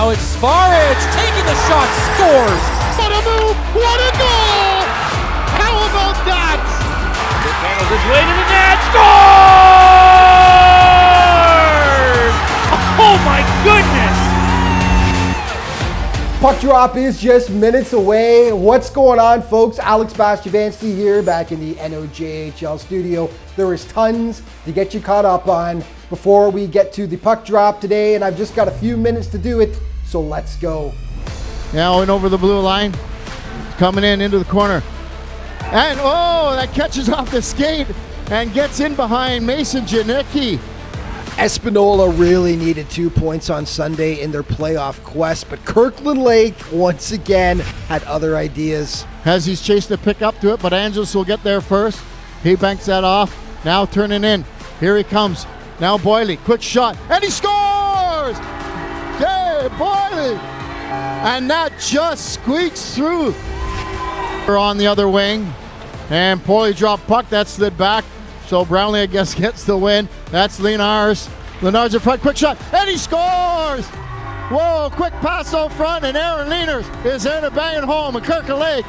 Now it's Sfarage taking the shot, scores! What a move! What a goal! How about that? It handles its way to the net, scores! Oh my goodness! Puck drop is just minutes away. What's going on, folks? Alex Bastyovanszky here, back in the NOJHL studio. There is tons to get you caught up on before we get to the puck drop today, and I've just got a few minutes to do it, so let's go. Now in over the blue line, coming in into the corner. And oh, that catches off the skate and gets in behind Mason Janicki. Espanola really needed 2 points on Sunday in their playoff quest, but Kirkland Lake once again had other ideas. As he's chased the pick up to it, but Angeles will get there first. He banks that off. Now turning in. Here he comes. Now Boyle, quick shot, and he scores! Hey, Boyle! And that just squeaks through. We're on the other wing, and poorly dropped puck. That slid back. So Brownlee, I guess, gets the win. That's Lenars. Lenars in front, quick shot, and he scores! Whoa, quick pass out front, and Aaron Lenars is there to bang it home. And Kirkland Lake,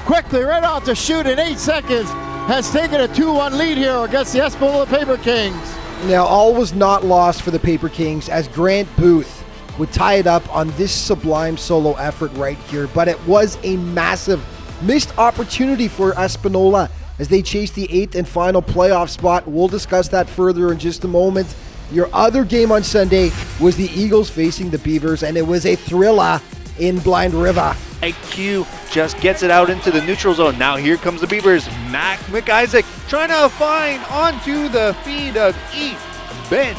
quickly, right off the shoot in 8 seconds, has taken a 2-1 lead here against the Espanola Paper Kings. Now, all was not lost for the Paper Kings as Grant Booth would tie it up on this sublime solo effort right here, but it was a massive missed opportunity for Espanola as they chase the 8th and final playoff spot. We'll discuss that further in just a moment. Your other game on Sunday was the Eagles facing the Beavers, and it was a thriller in Blind River. IQ just gets it out into the neutral zone. Now here comes the Beavers. Mac McIsaac trying to find onto the feet of E. Ben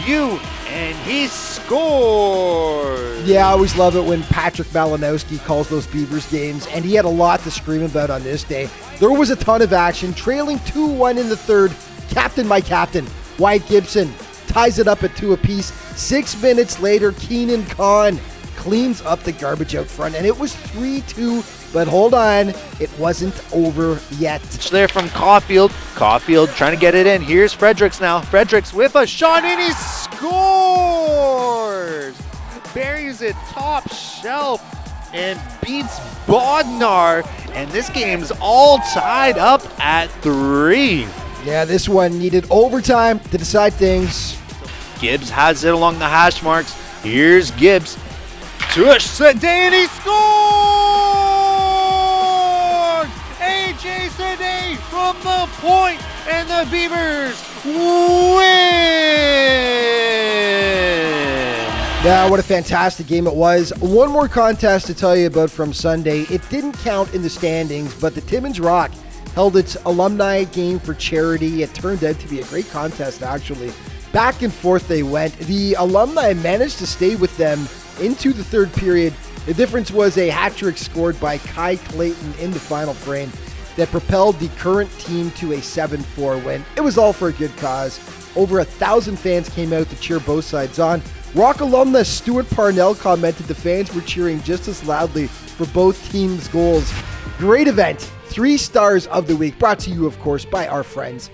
Yu, and he scores. Yeah, I always love it when Patrick Malinowski calls those Beavers games, and he had a lot to scream about on this day. There was a ton of action, trailing 2-1 in the third. Captain, my captain, Wyatt Gibson, ties it up at 2 apiece. 6 minutes later, Keenan Kahn cleans up the garbage out front, and it was 3-2. But hold on, it wasn't over yet. It's there from Caulfield. Caulfield trying to get it in. Here's Fredericks now. Fredericks with a shot, and he scores! Buries it top shelf and beats Bodnar. And this game's all tied up at 3. Yeah, this one needed overtime to decide things. Gibbs has it along the hash marks. Here's Gibbs. Tush Sade, and he scores! AJ Sade from the point, and the Beavers win! Yeah, what a fantastic game it was. One more contest to tell you about from Sunday. It didn't count in the standings, but the Timmins Rock held its alumni game for charity. It turned out to be a great contest, actually. Back and forth they went. The alumni managed to stay with them into the third period. The difference was a hat trick scored by Kai Clayton in the final frame that propelled the current team to a 7-4 win. It was all for a good cause. Over 1,000 fans came out to cheer both sides on. Rock alumnus Stuart Parnell commented the fans were cheering just as loudly for both teams' goals. Great event. 3 stars of the week, brought to you, of course, by our friends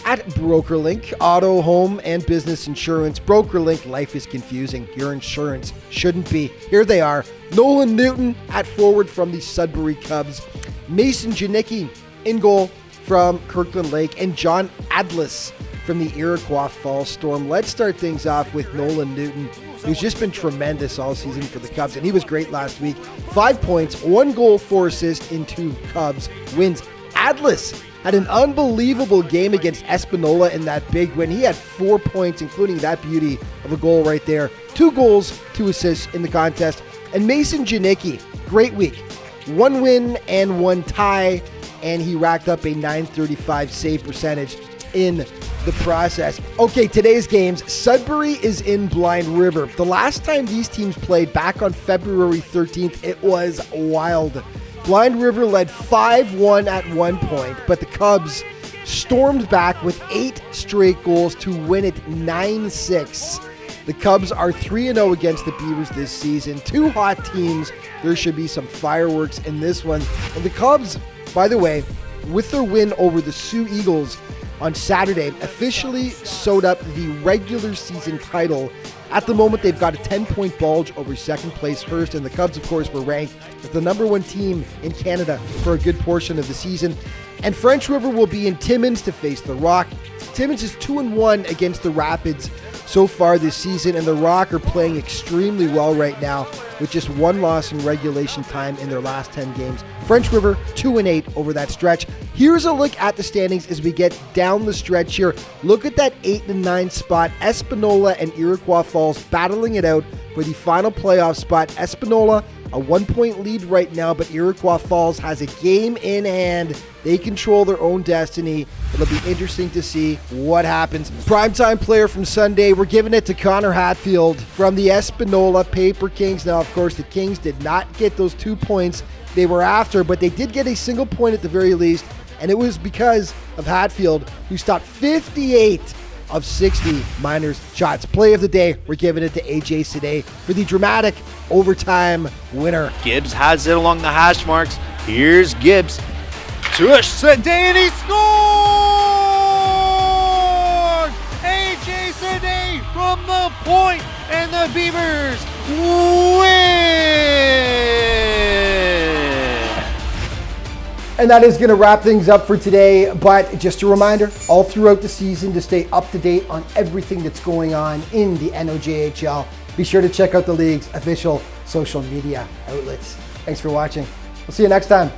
at BrokerLink, auto, home, and business insurance. BrokerLink, life is confusing. Your insurance shouldn't be. Here they are. Nolan Newton at forward from the Sudbury Cubs. Mason Janicki in goal from Kirkland Lake. And John Adlis from the Iroquois Falls Storm. Let's start things off with Nolan Newton, who's just been tremendous all season for the Cubs, and he was great last week. 5 points, 1 goal, 4 assists in 2 Cubs wins. Adlis had an unbelievable game against Espanola in that big win. He had 4 points, including that beauty of a goal right there. 2 goals, 2 assists in the contest. And Mason Janicki, great week. 1 win and 1 tie, and he racked up a .935 save percentage in the process. Okay, today's games. Sudbury is in Blind River. The last time these teams played, back on February 13th, it was wild. Blind River led 5-1 at one point, but the Cubs stormed back with 8 straight goals to win it 9-6. The Cubs are 3-0 against the Beavers this season. 2 hot teams. There should be some fireworks in this one. And the Cubs, by the way, with their win over the Sioux Eagles on Saturday, officially sewed up the regular season title At the moment, they've got a 10-point bulge over second place Hearst, and the Cubs, of course, were ranked as the number 1 team in Canada for a good portion of the season. And French River will be in Timmins to face the Rock. Timmins is 2-1 against the Rapids so far this season, and the Rock are playing extremely well right now with just 1 loss in regulation time in their last 10 games. French River 2-8 over that stretch. Here's a look at the standings as we get down the stretch here. Look at that 8 and 9 spot. Espanola and Iroquois Falls battling it out for the final playoff spot. Espanola a 1-point lead right now, but Iroquois Falls has a game in hand. They control their own destiny. It'll be interesting to see what happens. Primetime player from Sunday, we're giving it to Connor Hatfield from the Espanola Paper Kings. Now, of course, the Kings did not get those 2 points they were after, but they did get a single point at the very least, and it was because of Hatfield, who stopped 58 of 60 Miners shots. Play of the day, we're giving it to AJ Sade for the dramatic overtime winner. Gibbs has it along the hash marks. Here's Gibbs. Tush Sade, and he scores! AJ Sade from the point, and the Beavers win! And that is going to wrap things up for today. But just a reminder, all throughout the season, to stay up to date on everything that's going on in the NOJHL, be sure to check out the league's official social media outlets. Thanks for watching. We'll see you next time.